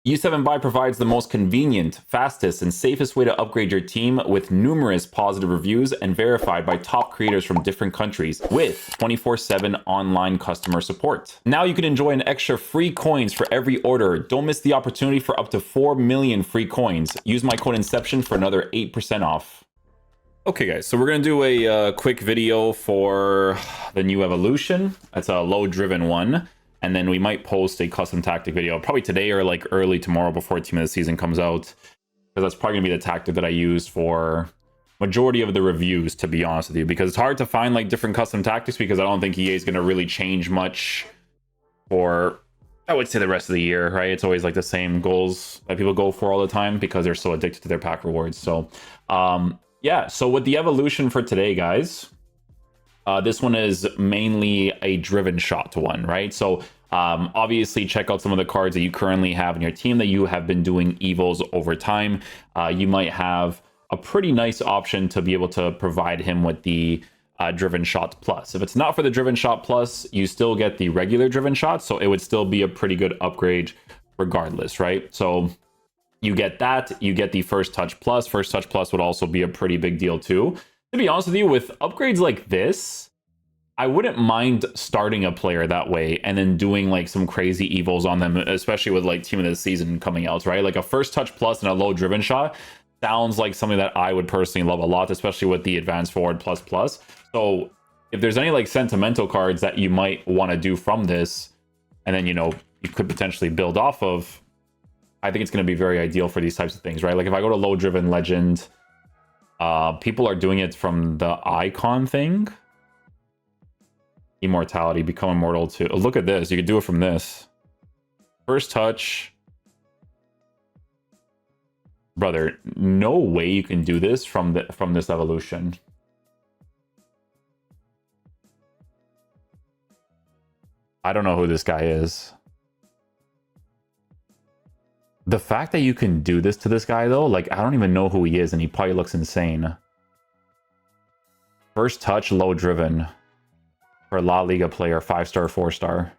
U7 Buy provides the most convenient, fastest, and safest way to upgrade your team with numerous positive reviews and verified by top creators from different countries with 24/7 online customer support. Now you can enjoy an extra free coins for every order. Don't miss the opportunity for up to 4 million free coins. Use my code Inception for another 8% off. Okay guys, so we're going to do a quick video for the new evolution. It's a low driven one. And then we might post a custom tactic video probably today or like early tomorrow before Team of the Season comes out. Because that's probably gonna be the tactic that I use for majority of the reviews, to be honest with you. Because it's hard to find like different custom tactics because I don't think EA is gonna really change much for, I would say, the rest of the year, right? It's always like the same goals that people go for all the time because they're so addicted to their pack rewards. So yeah, so with the evolution for today, guys, this one is mainly a driven shot one, right? So obviously check out some of the cards that you currently have in your team that you have been doing evils over time. You might have a pretty nice option to be able to provide him with the driven shot plus. If it's not for the driven shot plus, you still get the regular driven shot, so it would still be a pretty good upgrade regardless, right? So you get that, you get the first touch plus. First touch plus would also be a pretty big deal too. To be honest with you, with upgrades like this, I wouldn't mind starting a player that way and then doing like some crazy evils on them, especially with like Team of the Season coming out, right? Like a first touch plus and a low driven shot sounds like something that I would personally love a lot, especially with the advanced forward plus plus. So if there's any like sentimental cards that you might want to do from this, and then, you know, you could potentially build off of, I think it's going to be very ideal for these types of things, right? Like if I go to low driven legend, people are doing it from the icon thing. Immortality, become immortal too. Oh, look at this. You could do it from this. First touch. Brother, no way you can do this from this evolution. I don't know who this guy is. The fact that you can do this to this guy, though, like, I don't even know who he is, and he probably looks insane. First touch, low driven. For a La Liga player, 5-star, 4-star.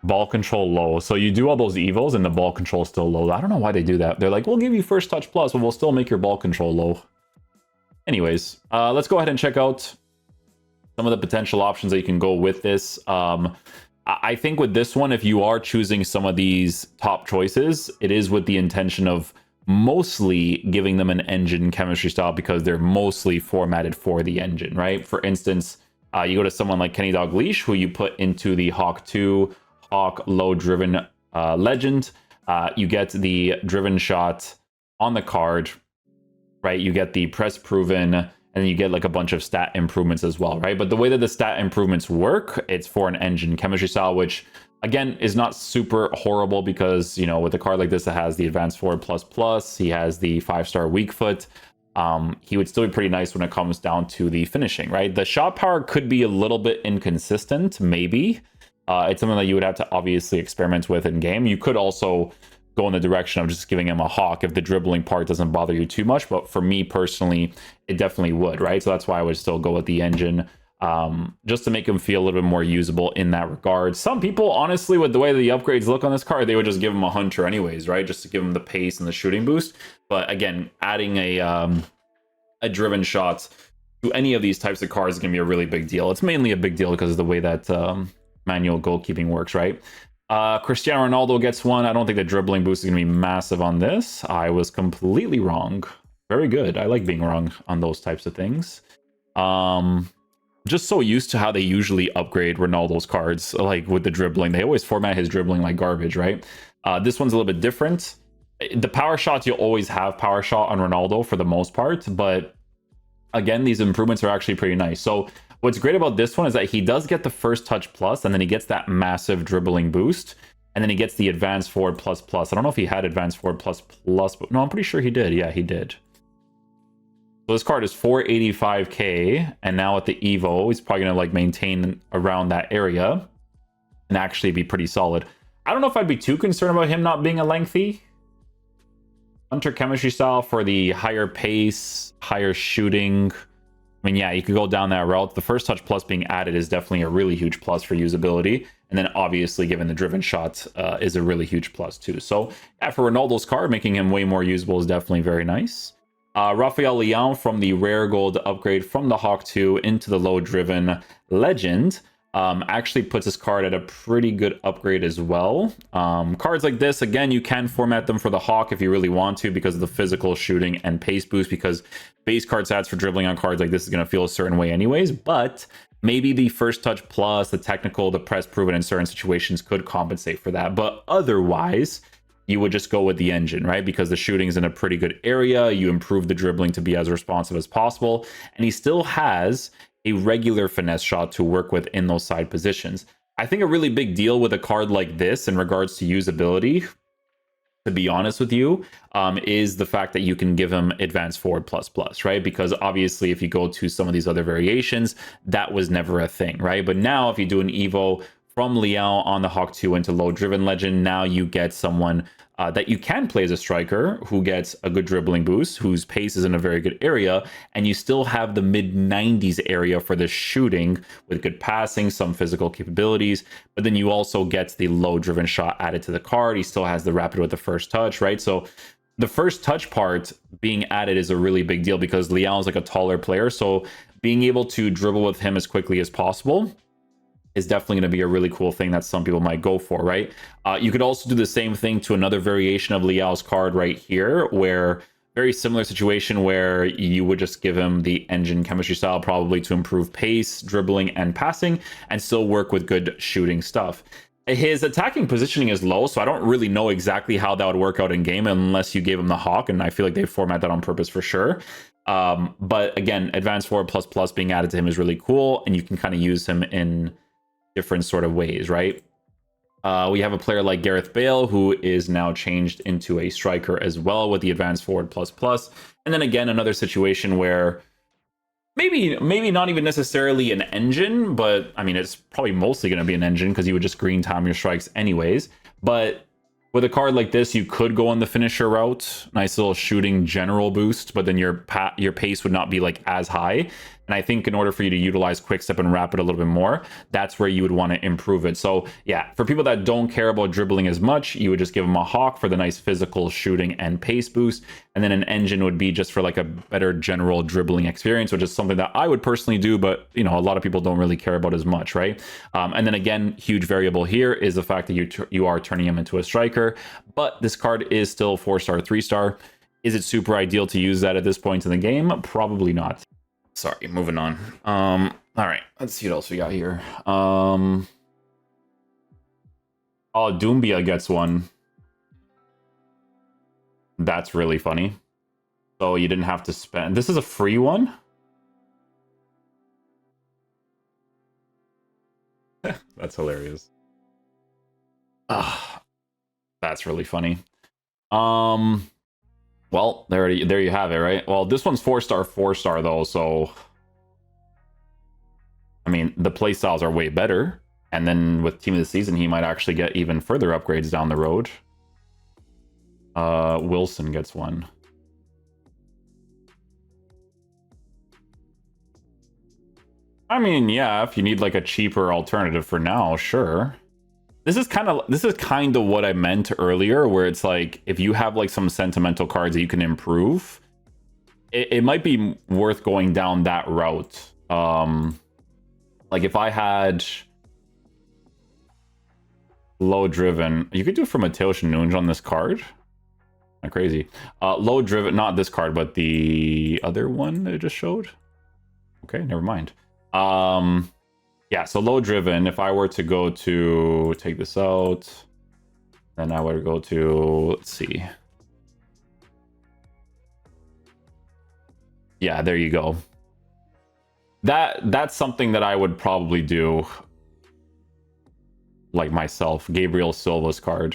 Ball control low. So you do all those evils, and the ball control is still low. I don't know why they do that. They're like, we'll give you first touch plus, but we'll still make your ball control low. Anyways, let's go ahead and check out some of the potential options that you can go with this. I think with this one, if you are choosing some of these top choices, it is with the intention of mostly giving them an engine chemistry style because they're mostly formatted for the engine, right? For instance, you go to someone like Kenny Dalglish, who you put into the Hawk 2, Hawk low driven legend. You get the driven shot on the card, right? You get the press proven, and you get like a bunch of stat improvements as well, right? But the way that the stat improvements work, it's for an engine chemistry style, which again is not super horrible because, you know, with a card like this that has the advanced forward plus plus, he has the 5-star weak foot. He would still be pretty nice when it comes down to the finishing, right? The shot power could be a little bit inconsistent, maybe. It's something that you would have to obviously experiment with in game. You could also go in the direction of just giving him a hawk if the dribbling part doesn't bother you too much, but for me personally, it definitely would, right? So that's why I would still go with the engine, just to make him feel a little bit more usable in that regard. Some people, honestly, with the way the upgrades look on this card, they would just give him a hunter anyways, right? Just to give him the pace and the shooting boost. But again, adding a driven shot to any of these types of cards is going to be a really big deal. It's mainly a big deal because of the way that manual goalkeeping works, right? Cristiano Ronaldo gets one. I don't think the dribbling boost is going to be massive on this. I was completely wrong. Very good. I like being wrong on those types of things. Just so used to how they usually upgrade Ronaldo's cards, like with the dribbling. They always format his dribbling like garbage, right? This one's a little bit different. The power shots, you'll always have power shot on Ronaldo for the most part, but again, these improvements are actually pretty nice. So what's great about this one is that he does get the first touch plus, and then he gets that massive dribbling boost, and then he gets the advanced forward plus plus. I don't know if he had advanced forward plus plus, but no, I'm pretty sure he did. Yeah, he did. So this card is 485k, and now at the Evo, he's probably gonna like maintain around that area and actually be pretty solid. I don't know if I'd be too concerned about him not being a lengthy hunter chemistry style for the higher pace, higher shooting. I mean, yeah, you could go down that route. The first touch plus being added is definitely a really huge plus for usability. And then obviously, given the driven shot, is a really huge plus too. So yeah, for Ronaldo's card, making him way more usable is definitely very nice. Rafael Leão from the rare gold upgrade from the Hawk 2 into the low driven legend. Actually puts his card at a pretty good upgrade as well. Cards like this, again, you can format them for the Hawk if you really want to because of the physical, shooting, and pace boost, because base card stats for dribbling on cards like this is going to feel a certain way anyways, but maybe the first touch plus, the technical, the press proven in certain situations could compensate for that. But otherwise, you would just go with the engine, right? Because the shooting's in a pretty good area. You improve the dribbling to be as responsive as possible. And he still has a regular finesse shot to work with in those side positions. I think a really big deal with a card like this in regards to usability, to be honest with you, is the fact that you can give him advanced forward plus plus, right? Because obviously if you go to some of these other variations, that was never a thing, right? But now if you do an Evo from Leão on the Hawk 2 into low driven legend, now you get someone that you can play as a striker who gets a good dribbling boost, whose pace is in a very good area, and you still have the mid 90s area for the shooting with good passing, some physical capabilities, but then you also get the low driven shot added to the card. He still has the rapid with the first touch, right? So the first touch part being added is a really big deal because Leão is like a taller player, so being able to dribble with him as quickly as possible is definitely going to be a really cool thing that some people might go for, right? You could also do the same thing to another variation of Leão's card right here, where very similar situation where you would just give him the engine chemistry style probably to improve pace, dribbling, and passing, and still work with good shooting stuff. His attacking positioning is low, so I don't really know exactly how that would work out in game unless you gave him the Hawk, and I feel like they format that on purpose for sure. But again, advanced forward plus plus being added to him is really cool, and you can kind of use him in different sort of ways, right? We have a player like Gareth Bale who is now changed into a striker as well with the advanced forward plus plus. And then again, another situation where maybe not even necessarily an engine, but I mean, it's probably mostly going to be an engine because you would just green time your strikes anyways. But with a card like this, you could go on the finisher route, nice little shooting general boost, but then your pace would not be like as high. And I think in order for you to utilize quick step and rapid a little bit more, that's where you would want to improve it. So yeah, for people that don't care about dribbling as much, you would just give them a Hawk for the nice physical shooting and pace boost. And then an engine would be just for like a better general dribbling experience, which is something that I would personally do, but you know, a lot of people don't really care about as much, right? And then again, huge variable here is the fact that you are turning him into a striker, but this card is still 4-star, 3-star. Is it super ideal to use that at this point in the game? Probably not. Sorry, moving on. All right, let's see what else we got here. Oh, Doumbia gets one. That's really funny. So you didn't have to spend. This is a free one? That's hilarious. That's really funny. Well, there you have it, right? Well, this one's 4-star, 4-star though, so I mean, the playstyles are way better. And then with Team of the Season, he might actually get even further upgrades down the road. Wilson gets one. I mean, yeah, if you need like a cheaper alternative for now, sure. This is kind of what I meant earlier, where it's like if you have like some sentimental cards that you can improve, it might be worth going down that route. Like if I had low driven, you could do it for Mateus Nunes on this card. Not crazy. Low driven, not this card, but the other one that I just showed. Okay, never mind. Yeah, so low driven, if I were to go to take this out, then I would go to, let's see. Yeah, there you go. That's something that I would probably do like myself. Gabriel Silva's card.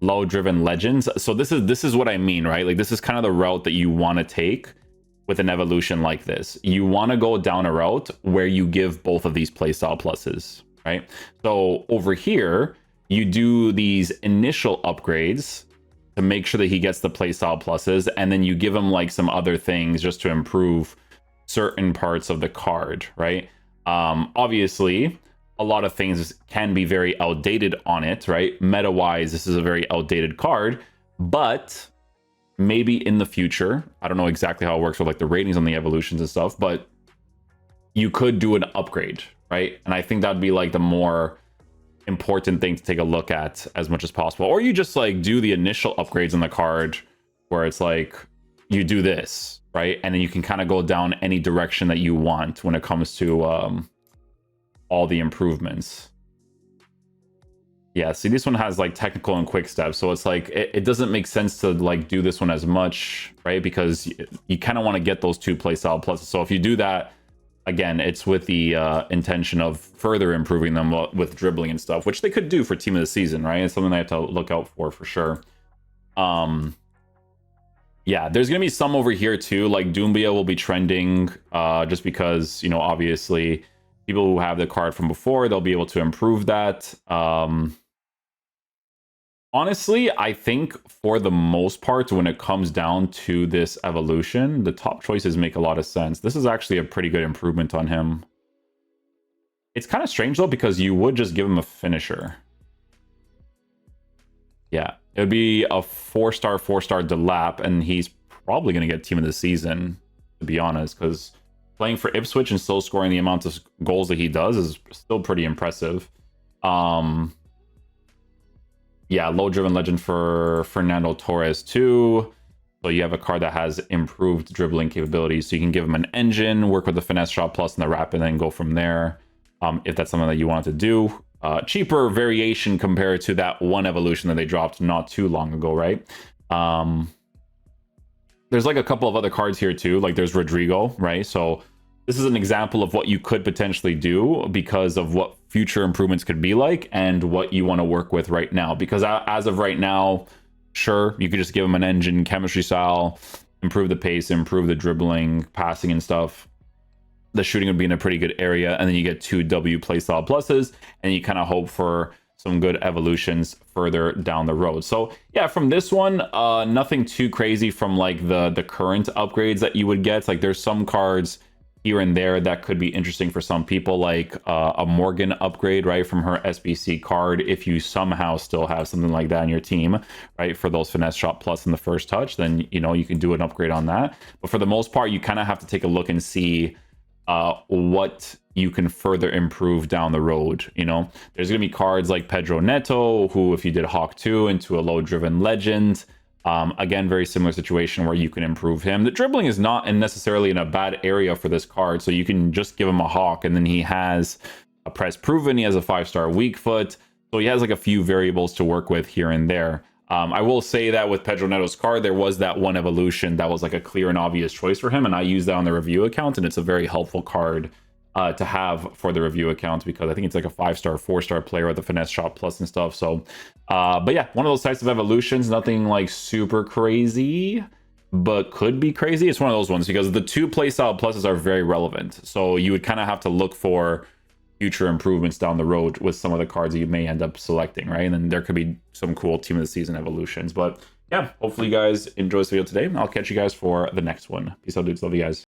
Low driven legends. So this is what I mean, right? Like this is kind of the route that you want to take with an evolution like this. You want to go down a route where you give both of these playstyle pluses, right? So over here, you do these initial upgrades to make sure that he gets the playstyle pluses, and then you give him like some other things just to improve certain parts of the card, right? Obviously, a lot of things can be very outdated on it, right? Meta-wise, this is a very outdated card, but maybe in the future, I don't know exactly how it works with like the ratings on the evolutions and stuff, but you could do an upgrade, right? And I think that'd be like the more important thing to take a look at as much as possible. Or you just like do the initial upgrades on the card where it's like you do this, right? And then you can kind of go down any direction that you want when it comes to all the improvements. Yeah, see, this one has like technical and quick steps, so it's like it doesn't make sense to like do this one as much, right? Because you kind of want to get those 2 playstyle pluses. So if you do that, again, it's with the intention of further improving them with dribbling and stuff, which they could do for team of the season, right? It's something they have to look out for sure. Yeah, there's gonna be some over here too, like Doumbia will be trending just because, you know, obviously people who have the card from before, they'll be able to improve that. Honestly, I think for the most part, when it comes down to this evolution, the top choices make a lot of sense. This is actually a pretty good improvement on him. It's kind of strange though, because you would just give him a finisher. Yeah, it would be a 4-star, 4-star Delap, and he's probably going to get team of the season, to be honest, because playing for Ipswich and still scoring the amount of goals that he does is still pretty impressive. Yeah, low driven legend for Fernando Torres too. So you have a card that has improved dribbling capabilities. So you can give him an engine, work with the finesse shot plus and the rapid, and then go from there. If that's something that you want to do. Cheaper variation compared to that one evolution that they dropped not too long ago, right? There's like a couple of other cards here too. Like there's Rodrigo, right? So this is an example of what you could potentially do because of what future improvements could be like and what you want to work with right now. Because as of right now, sure, you could just give them an engine, chemistry style, improve the pace, improve the dribbling, passing and stuff. The shooting would be in a pretty good area, and then you get 2 W playstyle pluses, and you kind of hope for some good evolutions further down the road. So yeah, from this one, nothing too crazy from like the current upgrades that you would get. Like there's some cards here and there that could be interesting for some people, like a Morgan upgrade, right, from her SBC card. If you somehow still have something like that in your team, right, for those finesse shot plus in the first touch, then, you know, you can do an upgrade on that. But for the most part, you kind of have to take a look and see what you can further improve down the road. You know, there's going to be cards like Pedro Neto, who, if you did Hawk 2 into a low-driven legend, again, very similar situation where you can improve him. The dribbling is not necessarily in a bad area for this card, so you can just give him a Hawk, and then he has a press proven, he has a 5-star weak foot, so he has like a few variables to work with here and there. I will say that with Pedro Neto's card, there was that one evolution that was like a clear and obvious choice for him, and I used that on the review account, and it's a very helpful card to have for the review account because I think it's like a 5-star, 4-star player with a finesse shot plus and stuff. So, but yeah, one of those types of evolutions, nothing like super crazy, but could be crazy. It's one of those ones because the 2 playstyle pluses are very relevant. So you would kind of have to look for future improvements down the road with some of the cards that you may end up selecting, right? And then there could be some cool team of the season evolutions. But yeah, hopefully you guys enjoy this video today. I'll catch you guys for the next one. Peace out, dudes. Love you guys.